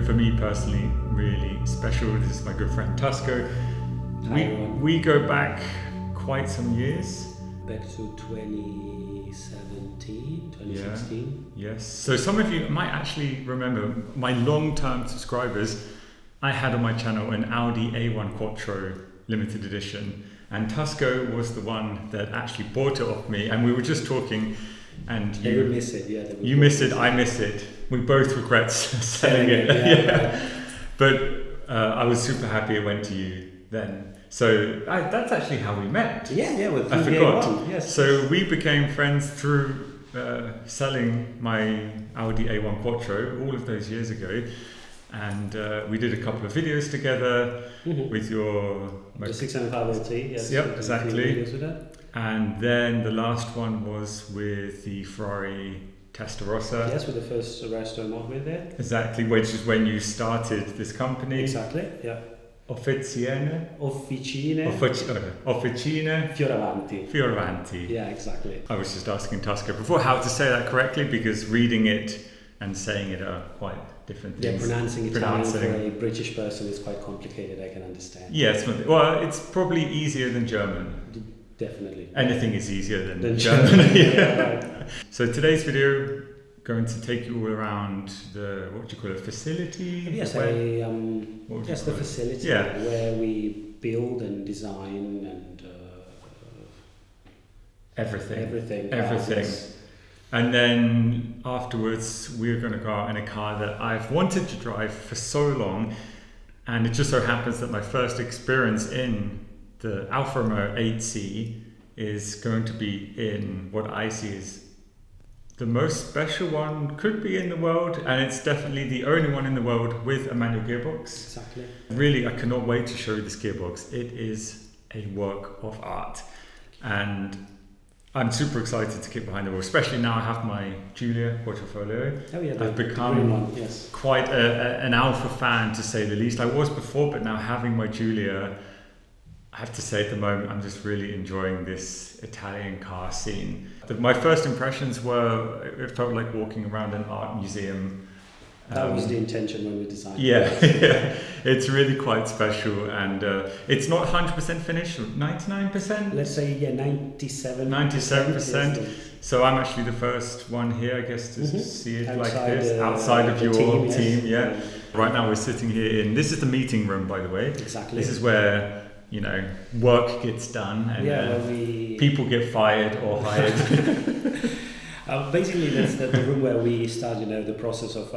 for me personally, really special. This is my good friend Tusco. We go back quite some years. Back to 2017, 2016. Yeah, yes. So some of you might actually remember, my long-term subscribers, I had on my channel an Audi A1 Quattro limited edition, and Tusco was the one that actually bought it off me, and we were just talking, and you miss it, yeah. You miss it, I miss it. We both regret selling it. Yeah. But I was super happy it went to you then. So that's actually how we met. Yeah, with I forgot. A1, yes. So we became friends through selling my Audi A1 Quattro all of those years ago. And we did a couple of videos together with your... The 675 LT, yes. Yep, exactly. Videos with that. And then the last one was with the Ferrari Testarossa. Yes, with the first Restomod with it. Exactly, which is when you started this company. Exactly, yeah. Officine Fioravanti. Yeah, exactly. I was just asking Tusco before how to say that correctly, because reading it and saying it are quite different things. Yeah, pronouncing Italian for a British person is quite complicated, I can understand. Yes, well, it's probably easier than German. Definitely. Anything is easier than German. Yeah. Right. So today's video going to take you all around the, what do you call it, facility? Yes, the facility where we build and design and everything. Yes. And then afterwards we're going to go out in a car that I've wanted to drive for so long, and it just so happens that my first experience in the Alfa Romeo 8C is going to be in what I see as the most special one could be in the world, and it's definitely the only one in the world with a manual gearbox. Exactly. Really, I cannot wait to show you this gearbox. It is a work of art, and I'm super excited to get behind the wheel, especially now I have my Giulia portfolio. Oh yeah, I've become quite an Alfa fan, to say the least. I was before, but now having my Giulia, I have to say at the moment I'm just really enjoying this Italian car scene. My first impressions were, it felt like walking around an art museum. That was the intention when we designed it. Yeah, it's really quite special, and it's not 100% finished, 99%? Let's say, 97%. 97%. So I'm actually the first one here, I guess, to see it outside, like this, outside of your team. Yeah. Right now we're sitting here in, this is the meeting room, by the way. Exactly. This is where, work gets done, and people get fired or hired. Basically, that's the room where we start, the process of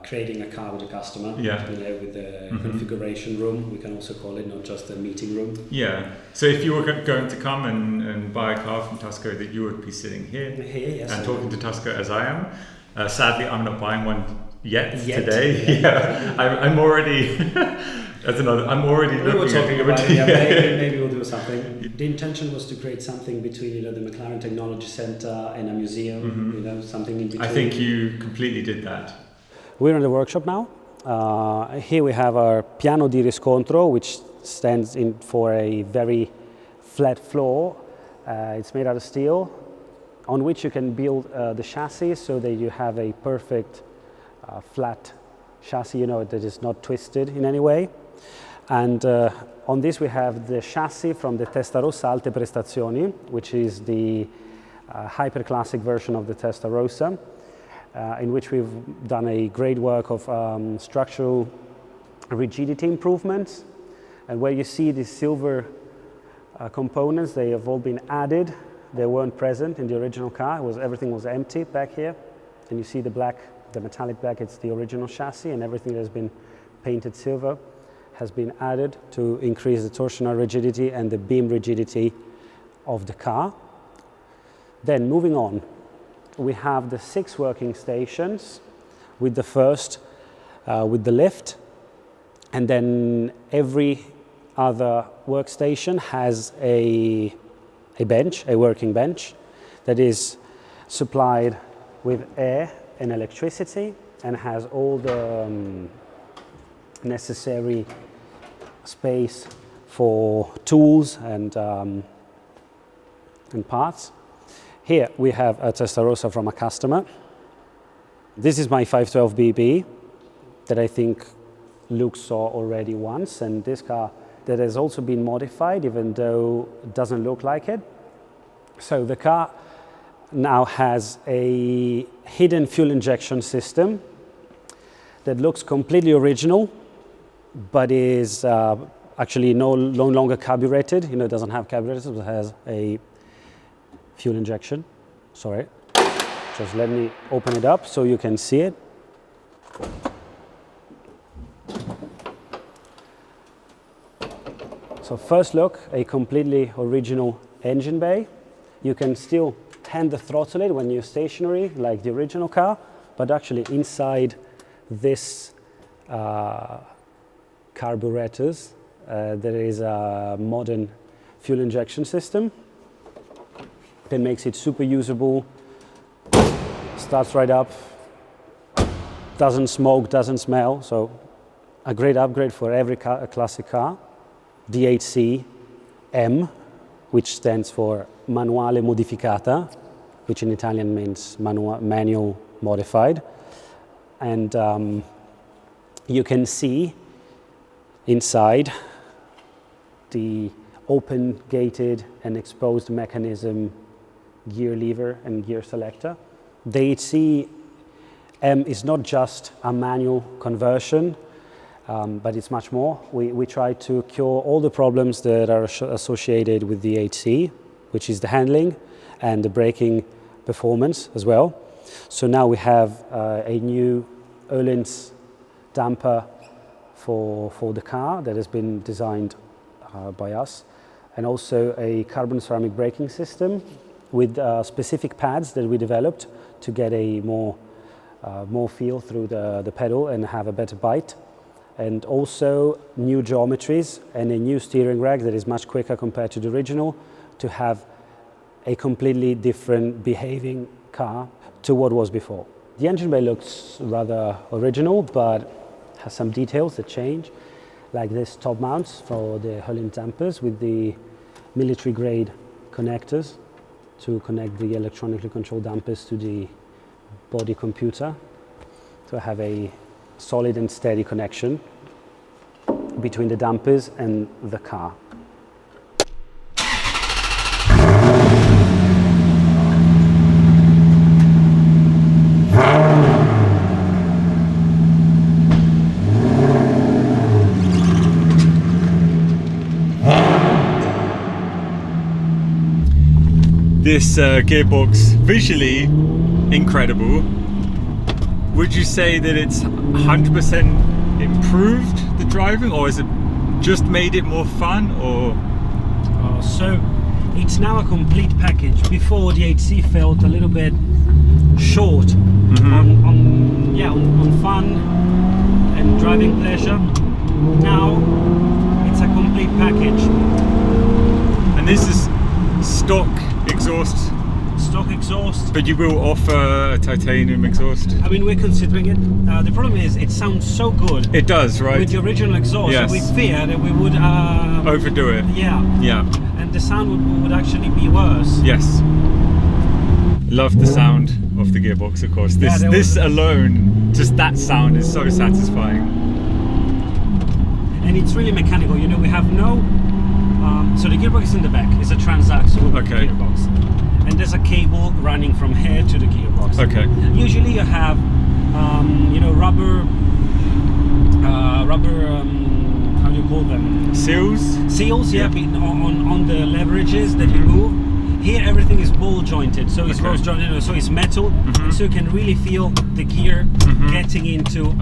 creating a car with a customer. Yeah. With the configuration room, we can also call it, not just a meeting room. Yeah. So if you were going to come and buy a car from Tusco, that you would be sitting here yes, and talking to Tusco as I am. Sadly, I'm not buying one yet today. Yeah. I'm already. I'm already looking at it. Maybe we'll do something. The intention was to create something between, the McLaren Technology Center and a museum, something in between. I think you completely did that. We're in the workshop now. Here we have our piano di riscontro, which stands in for a very flat floor. It's made out of steel, on which you can build the chassis so that you have a perfect flat chassis, that is not twisted in any way. And on this we have the chassis from the Testarossa Alte Prestazioni, which is the hyper-classic version of the Testarossa, in which we've done a great work of structural rigidity improvements. And where you see these silver components, they have all been added. They weren't present in the original car. Everything was empty back here. And you see the metallic black, it's the original chassis, and everything that has been painted silver has been added to increase the torsional rigidity and the beam rigidity of the car. Then moving on, we have the 6 working stations with the first, with the lift, and then every other workstation has a bench, a working bench, that is supplied with air and electricity and has all the necessary space for tools and parts. Here we have a Testarossa from a customer. This is my 512 BB. that I think Luke saw already once, and this car that has also been modified, even though it doesn't look like it. So the car now has a hidden fuel injection system that looks completely original, but is actually no longer carbureted. You know, it doesn't have carburetors, but has a fuel injection. Sorry, just let me open it up so you can see it. So first look, a completely original engine bay. You can still hand the throttle it when you're stationary, like the original car, but actually inside this carburetors, there is a modern fuel injection system that makes it super usable, starts right up, doesn't smoke, doesn't smell, so a great upgrade for every car, a classic car. DHC M, which stands for Manuale Modificata, which in Italian means manual modified. And you can see inside the open gated and exposed mechanism gear lever and gear selector. The DHC M is not just a manual conversion, but it's much more. We try to cure all the problems that are associated with the HC, which is the handling and the braking performance as well. So now we have a new Öhlins damper for the car that has been designed by us, and also a carbon ceramic braking system with specific pads that we developed to get a more feel through the pedal and have a better bite. And also new geometries and a new steering rack that is much quicker compared to the original, to have a completely different behaving car to what was before. The engine bay looks rather original, but has some details that change, like this top mounts for the Öhlins dampers with the military grade connectors to connect the electronically controlled dampers to the body computer, to have a solid and steady connection between the dampers and the car. This gearbox, visually incredible. Would you say that it's 100% improved the driving, or has it just made it more fun, or? So it's now a complete package. Before, the HC felt a little bit short on fun and driving pleasure. Now it's a complete package. And this is stock exhaust? Stock exhaust. But you will offer a titanium exhaust? I mean, we're considering it. The problem is, it sounds so good. It does, right? With the original exhaust, yes. We fear that we would overdo it. Yeah. Yeah. And the sound would actually be worse. Yes. Love the sound of the gearbox, of course. This alone, just that sound is so satisfying. And it's really mechanical. You know, we have no. So the gearbox is in the back. It's a transaxle gearbox. And there's a cable running from here to the gearbox. Okay. Usually you have, rubber, how do you call them? Seals? Seals, yeah, on the leverages that you move. Here everything is ball jointed, so it's rose jointed, so it's metal, so you can really feel the gear getting into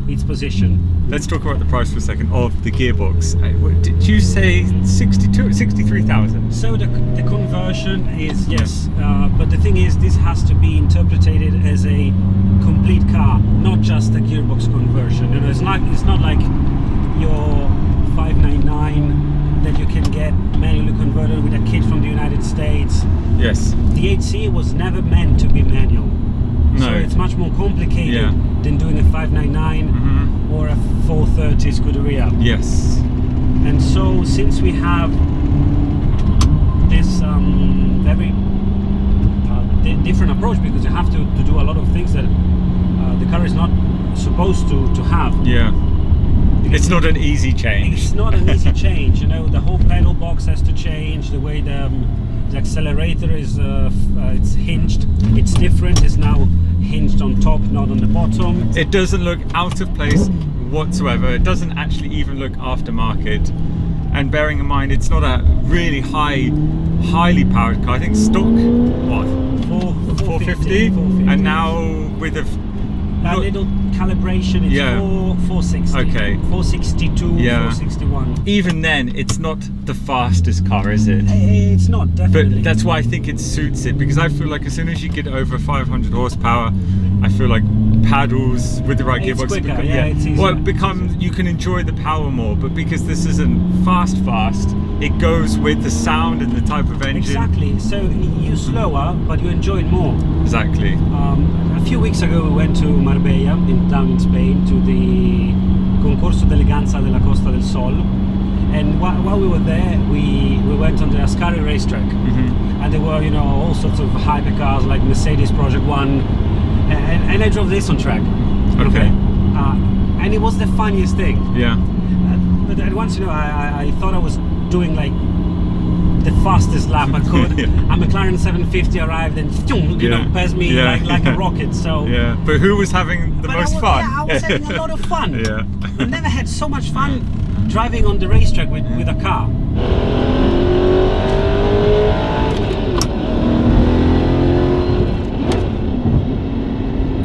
its position. Let's talk about the price for a second of the gearbox. Did you say 63,000? So the conversion is, yes, but the thing is, this has to be interpreted as a complete car, not just a gearbox conversion. You know, it's not like your 599 that you can get manually converted with a kit from the United States. Yes. The HC was never meant to be manual. No. So it's much more complicated than doing a 599 or a 430 Scuderia. Yes. And so since we have this very different approach, because you have to do a lot of things that the car is not supposed to have. Yeah. It's not an easy change. It's not an easy change. You know, the whole pedal box has to change. The way the accelerator is, it's hinged. It's different. It's now hinged on top, not on the bottom. It doesn't look out of place whatsoever. It doesn't actually even look aftermarket. And bearing in mind, it's not a really highly powered car. I think stock, what, 450? And now with a little calibration, it's 460. Okay. 462, 461. Even then, it's not the fastest car, is it? It's not, definitely. But that's why I think it suits it, because I feel like as soon as you get over 500 horsepower, I feel like paddles with the right It's gearbox quicker, it's easier. well, it becomes, you can enjoy the power more, but because this isn't fast, it goes with the sound and the type of engine. Exactly, so you're slower, but you enjoy it more. Exactly. A few weeks ago we went to Marbella, down in Spain, to the Concorso d'Eleganza della Costa del Sol, and while we were there, we went on the Ascari racetrack, and there were, you know, all sorts of hypercars like Mercedes Project One, and I drove this on track. Okay. And it was the funniest thing. Yeah. But at once, you know, I thought I was doing like the fastest lap I could. A McLaren 750 arrived and you know, passed me like a rocket. So yeah. But who was having the most fun? Yeah, I was having a lot of fun. Yeah. I've never had so much fun driving on the racetrack with a car.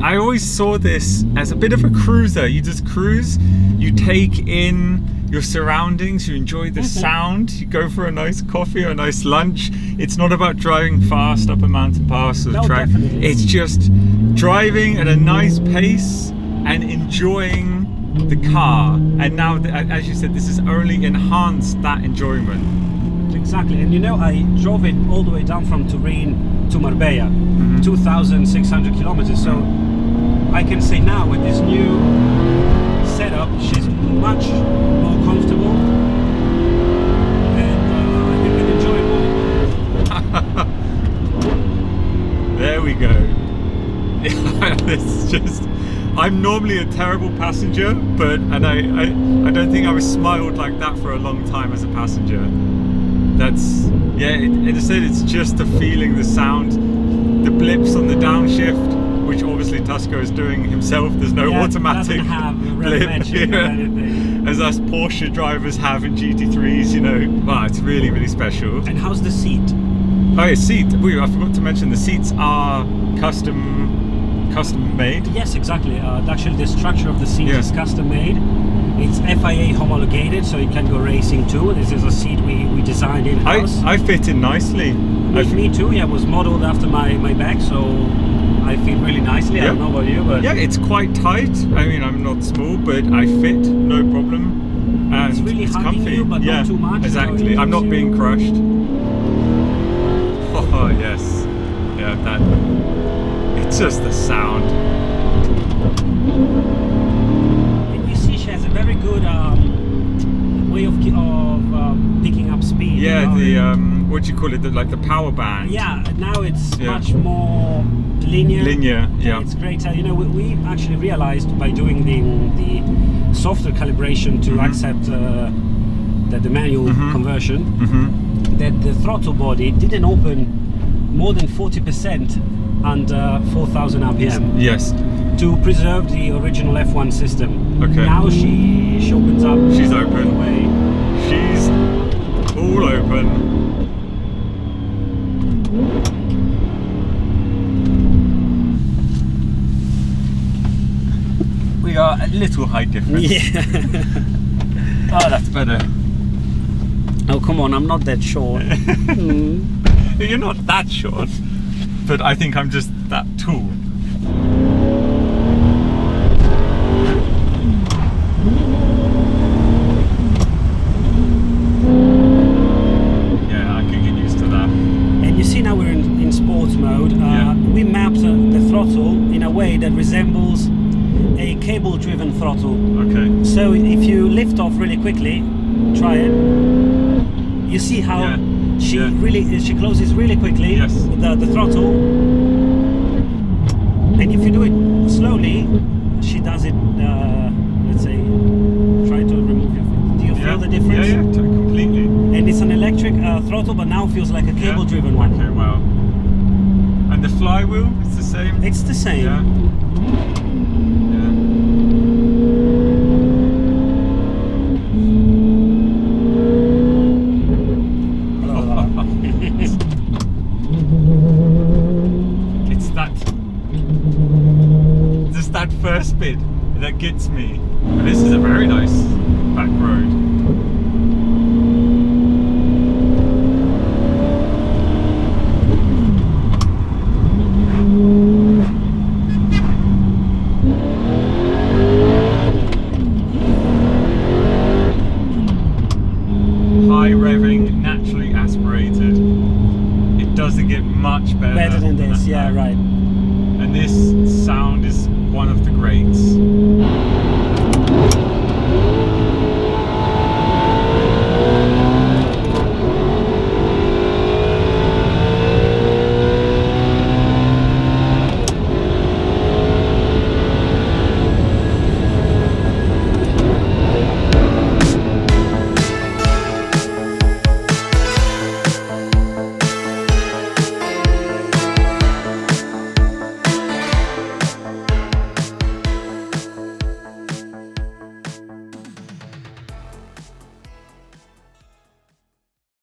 I always saw this as a bit of a cruiser. You just cruise, you take in your surroundings, you enjoy the sound, you go for a nice coffee or a nice lunch. It's not about driving fast up a mountain pass or track. Definitely. It's just driving at a nice pace and enjoying the car. And now, as you said, this has only enhanced that enjoyment. Exactly, and you know, I drove it all the way down from Turin to Marbella, 2,600 kilometers. So I can say now with this new setup, she's much more comfortable, and you can enjoy it more. There we go. It's just, I'm normally a terrible passenger, and I don't think I was smiled like that for a long time as a passenger. That's, instead it's just the feeling, the sound, the blips on the downshift, which obviously Tusko is doing himself. There's no automatic blip, as us Porsche drivers have in GT3s, you know. Wow, it's really, really special. And how's the seat? Oh yeah, seat. I forgot to mention the seats are custom made. Yes, exactly. Actually, the structure of the seat is custom made. It's FIA homologated, so it can go racing too. This is a seat we designed in-house. I fit in nicely. Me too, yeah. It was modeled after my back, so I fit really nicely. I don't know about you, but... Yeah, it's quite tight. I mean, I'm not small, but I fit, no problem. And it's really comfy. You, but not too much. Exactly. I'm not being crushed. Oh, yes. Yeah, that... It's just the sound. Very good way of picking up speed. Yeah, you know? what do you call it? Like the power band. Yeah, now it's much more linear. It's great. You know, we actually realized by doing the software calibration to accept the manual conversion that the throttle body didn't open more than 40% under 4,000 RPM. Yes. To preserve the original F1 system. Okay. Now she opens up. She's open. Away. She's all open. We are a little height difference. Yeah. Oh, that's better. Oh, come on, I'm not that short. You're not that short, but I think I'm just that tall. Now we're in sports mode. We mapped the throttle in a way that resembles a cable-driven throttle. Okay. So if you lift off really quickly, try it. You see how she closes really quickly. Yes. The throttle. And if you do it slowly, she does it throttle, but now feels like a cable-driven one. Okay, wow. And the flywheel, it's the same? It's the same. Yeah. It's just that first bit that gets me. And this is a very nice back road. High revving, naturally aspirated. It doesn't get much better Better than this, yeah, that. right.